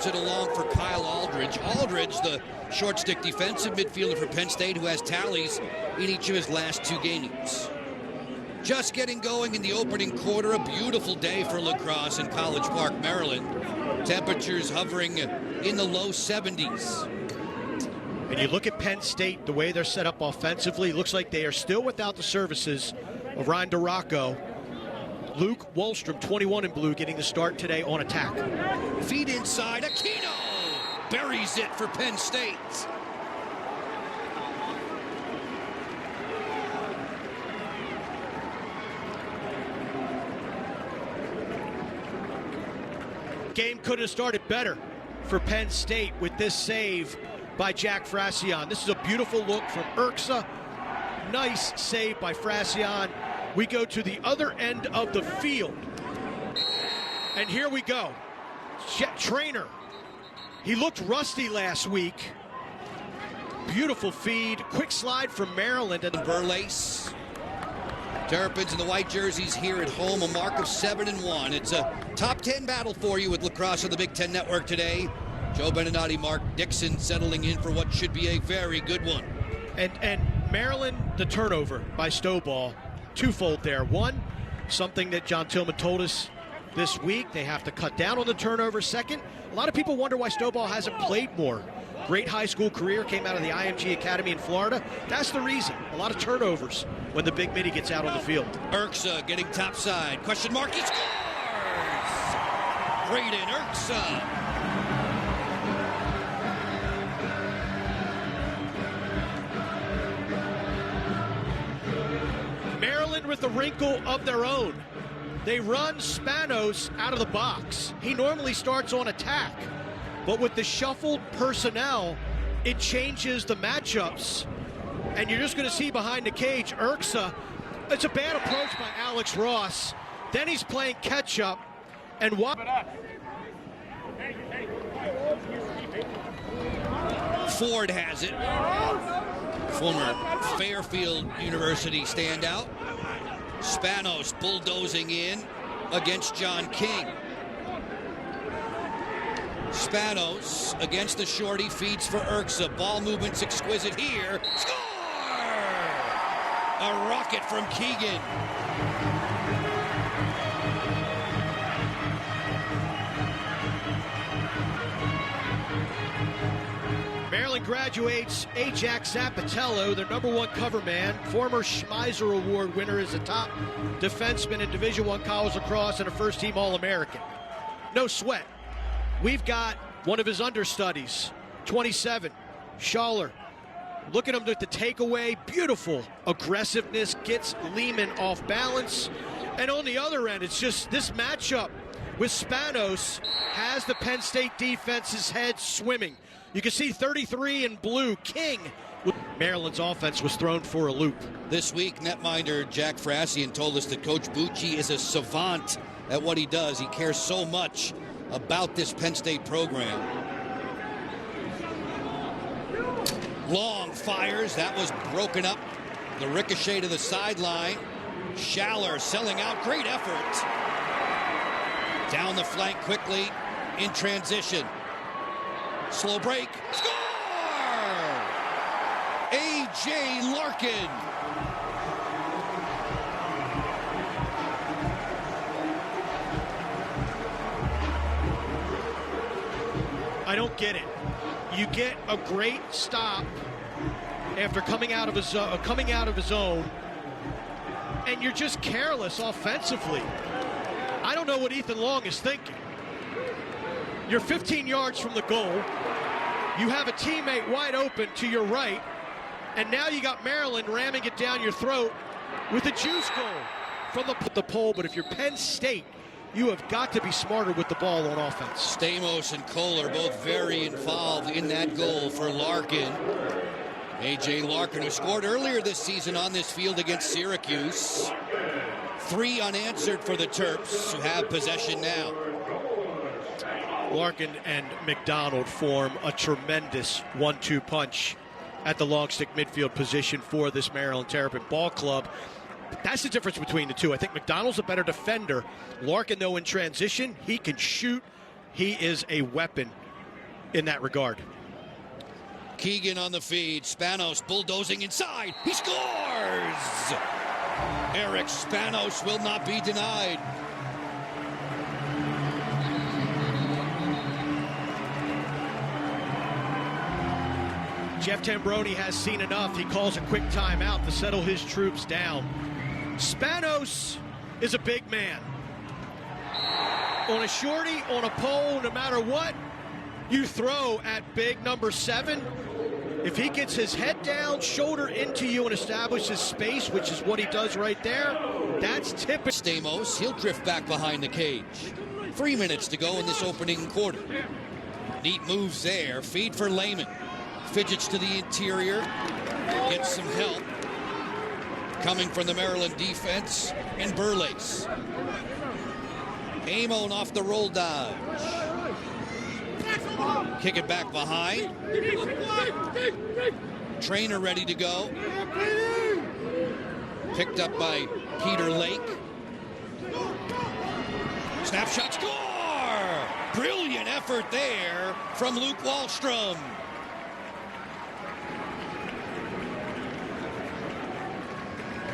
moves it along for Kyle Aldridge. Aldridge, the short stick defensive midfielder for Penn State, who has tallies in each of his last 2 games. Just getting going in the opening quarter. A beautiful day for lacrosse in College Park, Maryland. Temperatures hovering in the low 70s. And you look at Penn State, the way they're set up offensively, looks like they are still without the services of Ryan DeRocco. Luke Wallstrom, 21 in blue, getting the start today on attack. Feed inside, Aquino buries it for Penn State. Game could have started better for Penn State with this save by Jack Frassian. This is a beautiful look from Urksa. Nice save by Frassian. We go to the other end of the field. And here we go. Trainer. He looked rusty last week. Beautiful feed. Quick slide from Maryland. And Burlace. Terrapins in the white jerseys here at home, a mark of 7-1. It's a top 10 battle for you with lacrosse on the Big Ten Network today. Joe Beninati, Mark Dixon settling in for what should be a very good one. And Maryland, the turnover by Stovall, twofold there. One, something that John Tillman told us this week, they have to cut down on the turnover. Second, a lot of people wonder why Stovall hasn't played more. Great high school career, came out of the IMG Academy in Florida. That's the reason. A lot of turnovers when the big midi gets out on the field. Urksa getting topside. Question mark, he scores! Braden Urksa. Maryland with a wrinkle of their own. They run Spanos out of the box. He normally starts on attack, but with the shuffled personnel, it changes the matchups. And you're just going to see behind the cage, Urksa. It's a bad approach by Alex Ross. Then he's playing catch-up. And Ford has it. Former Fairfield University standout. Spanos bulldozing in against John King. Spanos against the shorty, feeds for Urksa. Ball movement's exquisite here. Score! A rocket from Keegan. Maryland graduates Ajax Zapatello, their #1 cover man, former Schmeiser Award winner, is a top defenseman in Division I college lacrosse and a first-team All-American. No sweat. We've got one of his understudies, 27, Schaller. Look at him with the takeaway. Beautiful aggressiveness, gets Lehman off balance. And on the other end, it's just this matchup with Spanos has the Penn State defense's head swimming. You can see 33 in blue, King. Maryland's offense was thrown for a loop. This week, netminder Jack Frassian told us that Coach Bucci is a savant at what he does. He cares so much about this Penn State program. Long fires, that was broken up. The ricochet to the sideline. Schaller selling out, great effort. Down the flank quickly, in transition. Slow break, score! A.J. Larkin. I don't get it. You get a great stop after coming out of his own, and you're just careless offensively. I don't know what Ethan Long is thinking. You're 15 yards from the goal. You have a teammate wide open to your right, and now you got Maryland ramming it down your throat with a juice goal from the pole. But if you're Penn State, you have got to be smarter with the ball on offense. Stamos and Kohler both very involved in that goal for Larkin. A.J. Larkin, who scored earlier this season on this field against Syracuse. 3 unanswered for the Terps, who have possession now. Larkin and McDonald form a tremendous 1-2 punch at the long stick midfield position for this Maryland Terrapin ball club. That's the difference between the two. I think McDonald's a better defender. Larkin, though, in transition, he can shoot. He is a weapon in that regard. Keegan on the feed. Spanos bulldozing inside. He scores! Eric Spanos will not be denied. Jeff Tambroni has seen enough. He calls a quick timeout to settle his troops down. Spanos is a big man. On a shorty, on a pole, no matter what you throw at big number 7, if he gets his head down, shoulder into you, and establishes space, which is what he does right there, that's typical. Stamos, he'll drift back behind the cage. 3 minutes to go in this opening quarter. Neat moves there. Feed for Lehman. Fidgets to the interior. Gets some help. Coming from the Maryland defense. And Burlace. Amon off the roll dodge. Kick it back behind. Trainer ready to go. Picked up by Peter Lake. Snapshot, score! Brilliant effort there from Luke Wallstrom.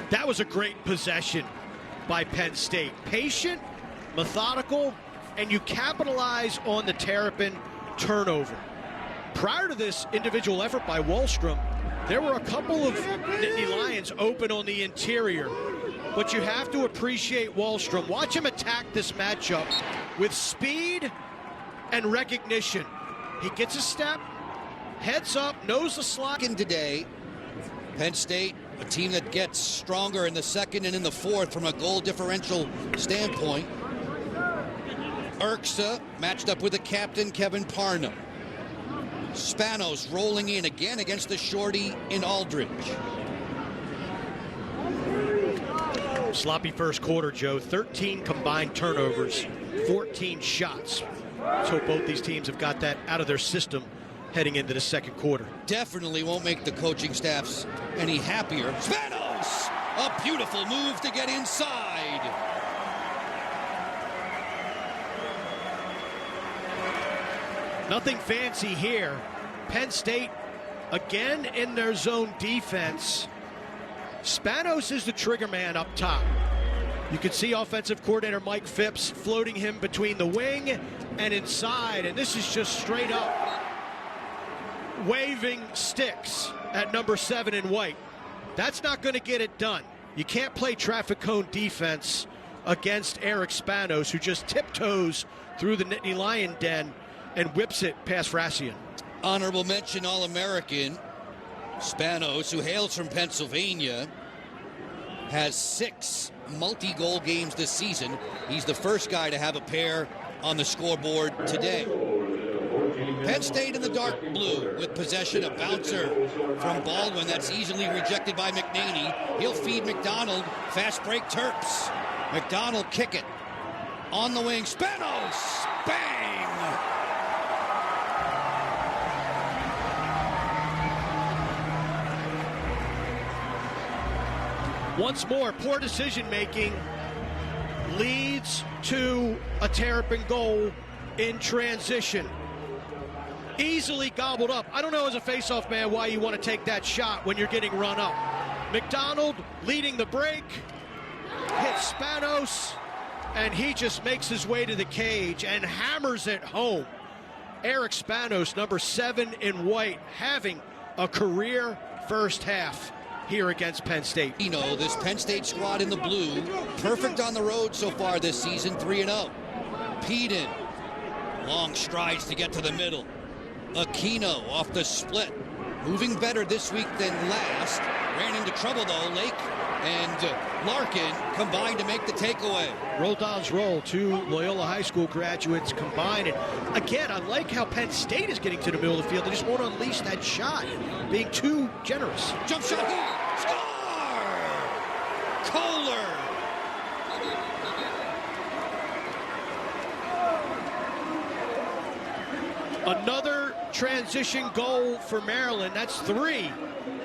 That was a great possession by Penn State. Patient, methodical, and you capitalize on the Terrapin turnover. Prior to this individual effort by Wallstrom, there were a couple of Nittany Lions open on the interior, but you have to appreciate Wallstrom. Watch him attack this matchup with speed and recognition. He gets a step, heads up, knows the slot. Today, Penn State, a team that gets stronger in the second and in the fourth from a goal differential standpoint. Urksa matched up with the captain, Kevin Parnham. Spanos rolling in again against the shorty in Aldridge. Sloppy first quarter, Joe. 13 combined turnovers, 14 shots. Let's hope both these teams have got that out of their system heading into the second quarter. Definitely won't make the coaching staffs any happier. Spanos! A beautiful move to get inside. Nothing fancy here. Penn State again in their zone defense. Spanos is the trigger man up top. You can see offensive coordinator Mike Phipps floating him between the wing and inside, and this is just straight up waving sticks at number 7 in white. That's not going to get it done. You can't play traffic cone defense against Eric Spanos, who just tiptoes through the Nittany Lion den and whips it past Frassian. Honorable mention All-American Spanos, who hails from Pennsylvania, has 6 multi-goal games this season. He's the first guy to have a pair on the scoreboard today. Penn State in the dark blue with possession, a bouncer from Baldwin that's easily rejected by McNaney. He'll feed McDonald. Fast break Terps. McDonald kick it. On the wing, Spanos! Bang! Once more, poor decision-making leads to a Terrapin goal in transition. Easily gobbled up. I don't know as a face-off man why you want to take that shot when you're getting run up. McDonald leading the break, hits Spanos, and he just makes his way to the cage and hammers it home. Eric Spanos, number 7 in white, having a career first half here against Penn State. You know, this Penn State squad in the blue, perfect on the road so far this season, 3-0. Peden, long strides to get to the middle. Aquino off the split, moving better this week than last. Ran into trouble though. Lake and Larkin combined to make the takeaway. Roldan's roll, 2 Loyola High School graduates combined. And again, I like how Penn State is getting to the middle of the field. They just won't unleash that shot, being too generous. Jump shot here, score! Kohler. Another transition goal for Maryland. That's 3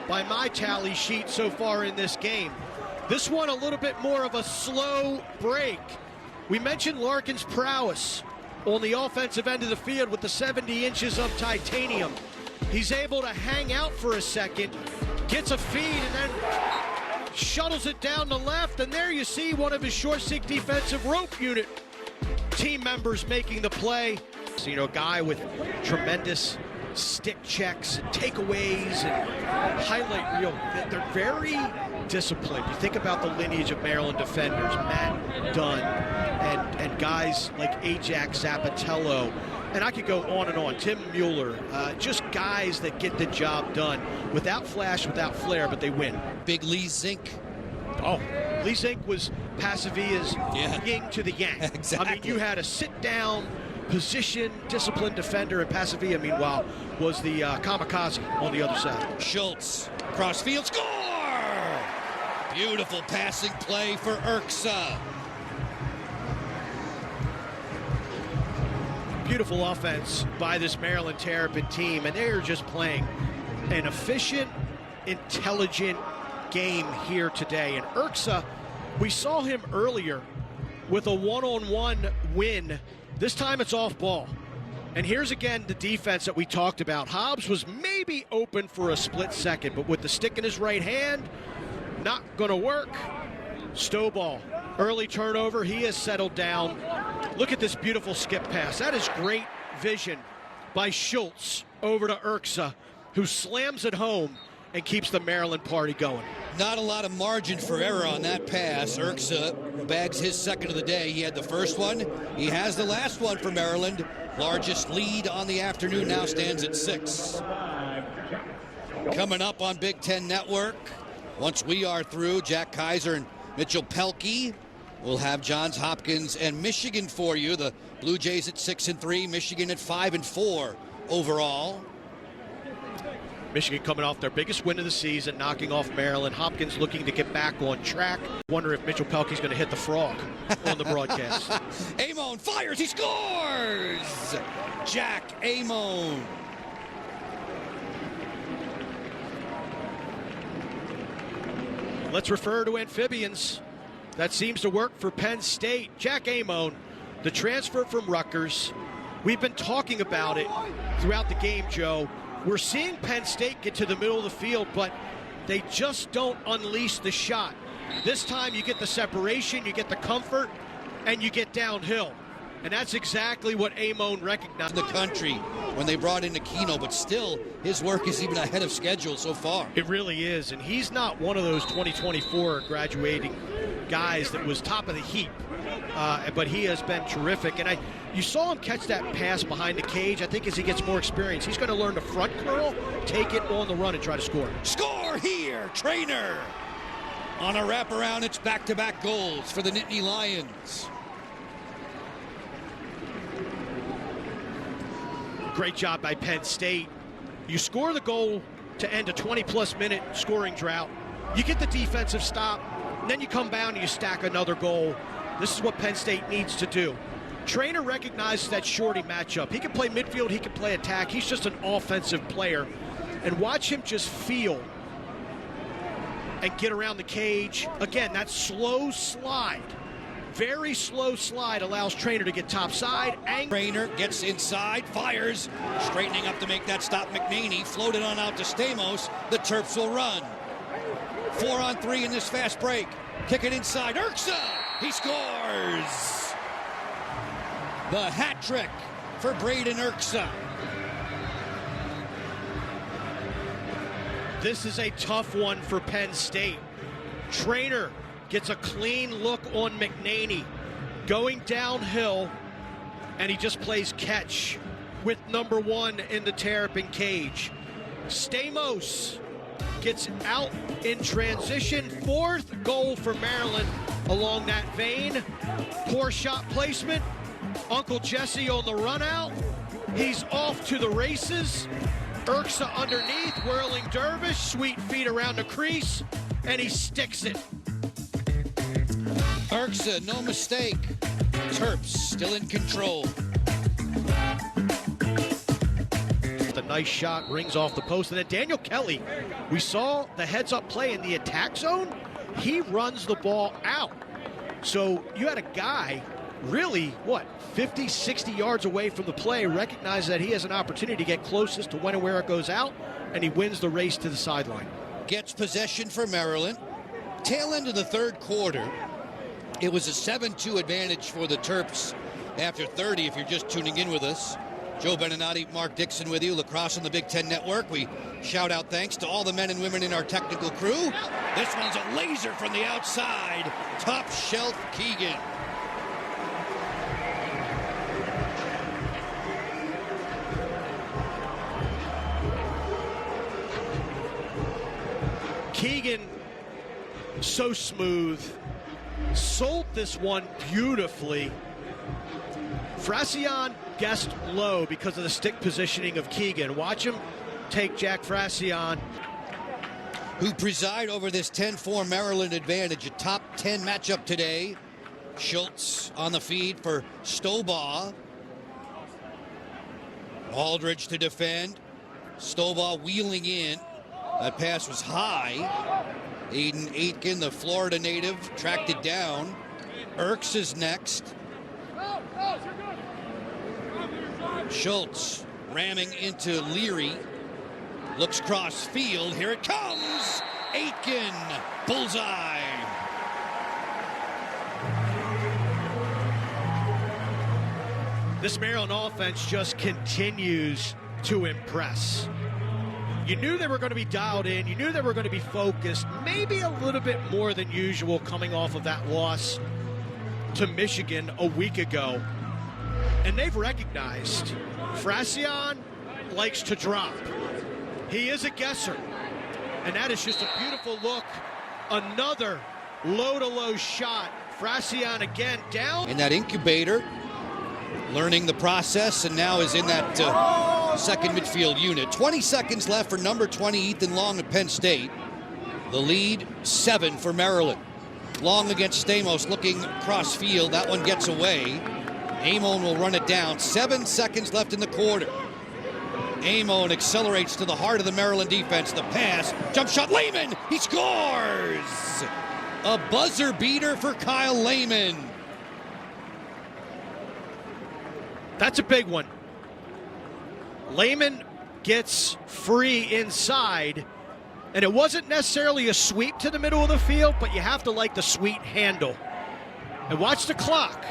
by my tally sheet so far in this game. This one a little bit more of a slow break. We mentioned Larkin's prowess. on the offensive end of the field with the 70 inches of titanium. He's able to hang out for a second, gets a feed, and then shuttles it down the left, and there you see one of his short stick defensive rope unit team members making the play. So, you know, a guy with tremendous stick checks and takeaways and highlight reel. They're very disciplined. You think about the lineage of Maryland defenders, Matt Dunn, and guys like Ajax Zapatello, and I could go on and on. Tim Mueller, just guys that get the job done without flash, without flair, but they win. Big Lee Zink. Oh, Lee Zink was Pasavia's yin to the yang. Exactly. I mean, you had a sit-down, position, disciplined defender, and Pasavia, meanwhile, was the kamikaze on the other side. Schultz, crossfield, score! Beautiful passing play for Urksa. Beautiful offense by this Maryland Terrapin team, and they're just playing an efficient, intelligent game here today. And Urksa, we saw him earlier with a one-on-one win. This time it's off ball. And here's again the defense that we talked about. Hobbs was maybe open for a split second, but with the stick in his right hand, not gonna work. Stovall, early turnover, he has settled down. Look at this beautiful skip pass. That is great vision by Schultz over to Urksa, who slams it home and keeps the Maryland party going. Not a lot of margin for error on that pass. Urksa bags his second of the day. He had the first one. He has the last one for Maryland. Largest lead on the afternoon now stands at 6. Coming up on Big Ten Network, once we are through, Jack Kaiser and Mitchell Pelkey will have Johns Hopkins and Michigan for you. The Blue Jays at 6-3, Michigan at 5-4 overall. Michigan coming off their biggest win of the season, knocking off Maryland. Hopkins looking to get back on track. Wonder if Mitchell Pelkey's going to hit the frog on the broadcast. Amon fires, he scores! Jack Amon. Let's refer to amphibians. That seems to work for Penn State. Jack Amon, the transfer from Rutgers. We've been talking about it throughout the game, Joe. We're seeing Penn State get to the middle of the field, but they just don't unleash the shot. This time you get the separation, you get the comfort, and you get downhill. And that's exactly what Amon recognized. The country when they brought in Aquino, but still his work is even ahead of schedule so far. It really is, and he's not one of those 2024 graduating guys that was top of the heap, but he has been terrific. And you saw him catch that pass behind the cage. I think as he gets more experience, he's going to learn to front curl, take it on the run, and try to score. Score here, Trainer. On a wraparound, it's back-to-back goals for the Nittany Lions. Great job by Penn State. You score the goal to end a 20-plus minute scoring drought. You get the defensive stop, and then you come down and you stack another goal. This is what Penn State needs to do. Trainer recognizes that shorty matchup. He can play midfield, he can play attack. He's just an offensive player. And watch him just feel and get around the cage. Again, that slow slide, very slow slide allows Trainer to get topside. Trainer gets inside, fires, straightening up to make that stop. McNaney floated on out to Stamos. The Terps will run. 4-on-3 in this fast break. Kick it inside. Urksa! He scores! The hat trick for Braden Urksa. This is a tough one for Penn State. Trainer gets a clean look on McNaney going downhill, and he just plays catch with number 1 in the Terrapin cage. Stamos gets out in transition. 4th goal for Maryland along that vein. Poor shot placement. Uncle Jesse on the run out. He's off to the races. Urksa underneath, whirling dervish, sweet feet around the crease, and he sticks it. Urksa, no mistake. Terps still in control. The nice shot rings off the post, and then Daniel Kelly, we saw the heads-up play in the attack zone. He runs the ball out. So you had a guy really, 50, 60 yards away from the play, recognizes that he has an opportunity to get closest to when and where it goes out, and he wins the race to the sideline. Gets possession for Maryland. Tail end of the third quarter, it was a 7-2 advantage for the Terps after 30, if you're just tuning in with us. Joe Beninati, Mark Dixon with you, Lacrosse on the Big Ten Network. We shout out thanks to all the men and women in our technical crew. This one's a laser from the outside. Top shelf Keegan. Keegan, so smooth, sold this one beautifully. Fracion guessed low because of the stick positioning of Keegan. Watch him take Jack Fracion, who preside over this 10-4 Maryland advantage. A top 10 matchup today. Schultz on the feed for Stobaugh. Aldridge to defend. Stobaugh wheeling in. That pass was high. Aiden Aitken, the Florida native, tracked it down. Erks is next. Schultz ramming into Leary. Looks cross field. Here it comes. Aitken. Bullseye. This Maryland offense just continues to impress. You knew they were going to be dialed in. You knew they were going to be focused, maybe a little bit more than usual coming off of that loss to Michigan a week ago. And they've recognized Fracion likes to drop. He is a guesser. And that is just a beautiful look. Another low-to-low shot. Fracion again down. In that incubator, learning the process, and now is in that second midfield unit. 20 seconds left for number 20, Ethan Long at Penn State. The lead, 7 for Maryland. Long against Stamos, looking cross field. That one gets away. Amon will run it down. 7 seconds left in the quarter. Amon accelerates to the heart of the Maryland defense. The pass, jump shot, Lehman, he scores! A buzzer beater for Kyle Lehman. That's a big one. Lehman gets free inside, and it wasn't necessarily a sweep to the middle of the field, but you have to like the sweet handle. And watch the clock.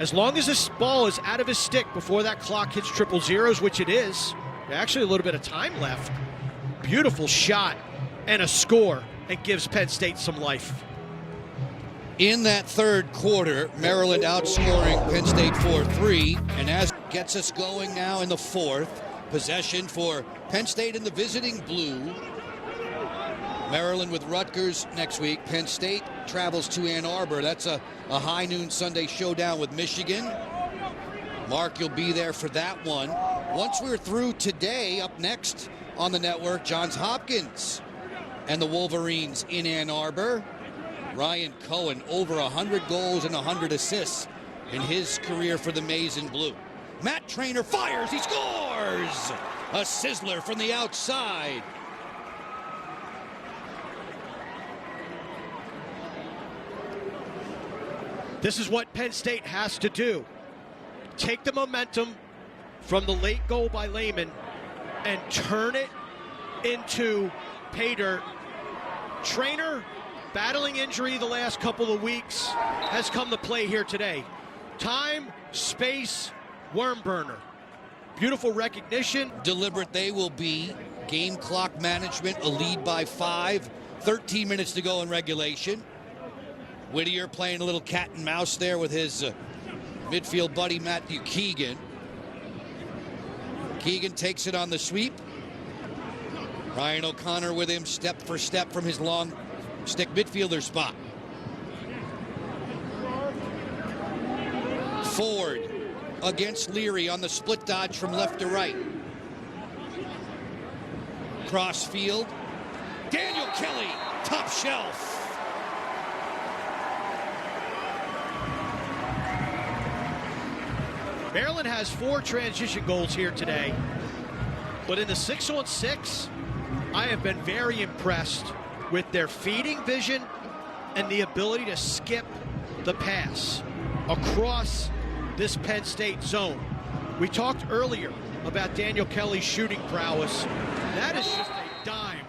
As long as this ball is out of his stick before that clock hits triple zeros, which it is, actually a little bit of time left. Beautiful shot and a score, and gives Penn State some life. In that third quarter, Maryland outscoring Penn State 4-3, and as gets us going now in the fourth. Possession for Penn State in the visiting blue. Maryland with Rutgers next week. Penn State travels to Ann Arbor. That's a high noon Sunday showdown with Michigan. Mark, you'll be there for that one. Once we're through today, up next on the network, Johns Hopkins and the Wolverines in Ann Arbor. Ryan Cohen, over 100 goals and 100 assists in his career for the Maize and Blue. Matt Trainer fires, he scores! A sizzler from the outside. This is what Penn State has to do. Take the momentum from the late goal by Lehman and turn it into pay dirt. Trainer, battling injury the last couple of weeks, has come to play here today. Time, space, worm burner. Beautiful recognition. Deliberate they will be. Game clock management, a lead by 5. 13 minutes to go in regulation. Whittier playing a little cat and mouse there with his midfield buddy Matthew Keegan. Keegan takes it on the sweep. Ryan O'Connor with him step for step from his long stick midfielder spot. Ford against Leary on the split dodge from left to right. Cross field. Daniel Kelly, top shelf. Maryland has 4 transition goals here today, but in the 6-on-6, I have been very impressed with their feeding vision and the ability to skip the pass. across this Penn State zone. We talked earlier about Daniel Kelly's shooting prowess. That is just a dime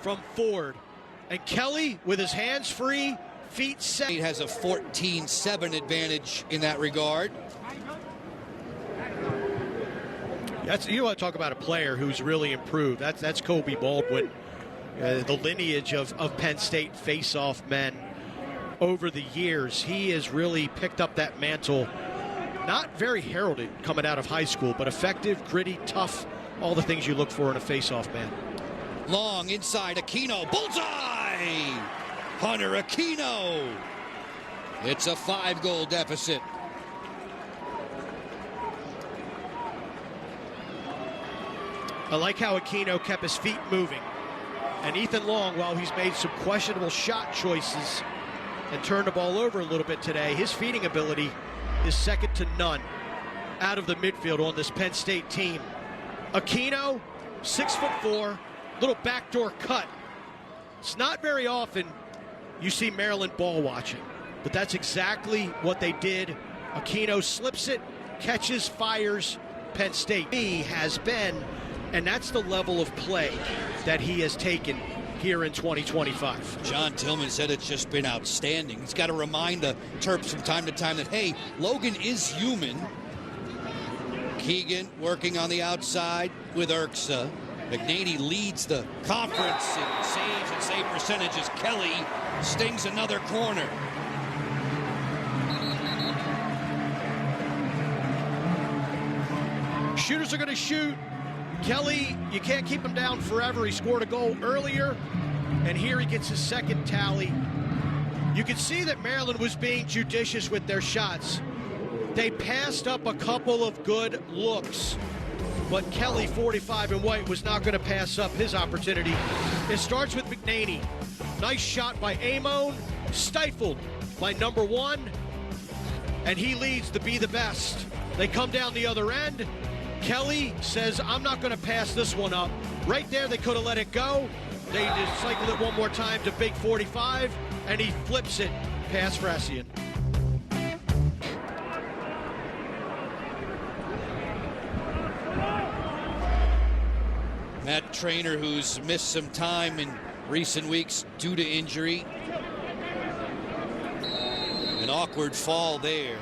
from Ford. And Kelly, with his hands free, feet set. He has a 14-7 advantage in that regard. You want to talk about a player who's really improved. That's Kobe Baldwin. The lineage of Penn State face-off men over the years. He has really picked up that mantle. Not very heralded coming out of high school, but effective, gritty, tough, all the things you look for in a face-off man. Long inside, Aquino, bullseye! Hunter Aquino. It's a 5-goal deficit. I like how Aquino kept his feet moving. And Ethan Long, while he's made some questionable shot choices and turned the ball over a little bit today, his feeding ability is second to none out of the midfield on this Penn State team. Aquino, 6'4", little backdoor cut. It's not very often you see Maryland ball watching, but that's exactly what they did. Aquino slips it, catches, fires. Penn State he has been, and that's the level of play that he has taken here in 2025. John Tillman said it's just been outstanding. He's got to remind the Terps from time to time that, hey, Logan is human. Keegan working on the outside with Urksa. McNaney leads the conference in saves and save percentages. Kelly stings another corner. Shooters are going to shoot. Kelly, you can't keep him down forever. He scored a goal earlier, and here he gets his second tally. You can see that Maryland was being judicious with their shots. They passed up a couple of good looks, but Kelly, 45 and white, was not going to pass up his opportunity. It starts with McNaney. Nice shot by Amon, stifled by number 1, and he leads to be the best. They come down the other end. Kelly says, I'm not going to pass this one up. Right there, they could have let it go. They just cycle it one more time to big 45, and he flips it past Frassian. Matt Trainer, who's missed some time in recent weeks due to injury. An awkward fall there.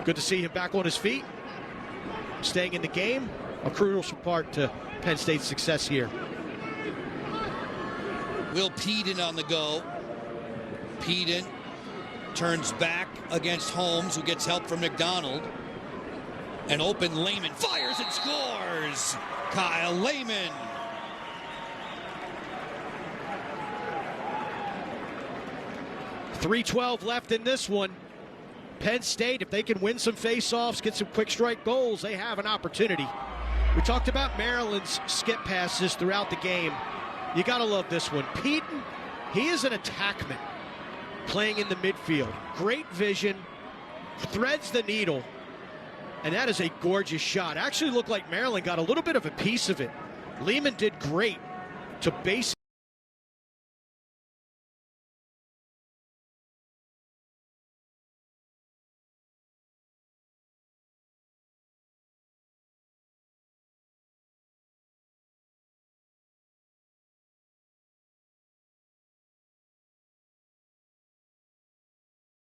Good to see him back on his feet, staying in the game, a crucial part to Penn State's success here. Will Peden on the go. Peden turns back against Holmes, who gets help from McDonald. An open Lehman fires and scores. Kyle Lehman. .312 left in this one. Penn State, if they can win some face-offs, get some quick strike goals, they have an opportunity. We talked about Maryland's skip passes throughout the game. You got to love this one. Peden, he is an attackman playing in the midfield. Great vision, threads the needle, and that is a gorgeous shot. Actually looked like Maryland got a little bit of a piece of it. Lehman did great to base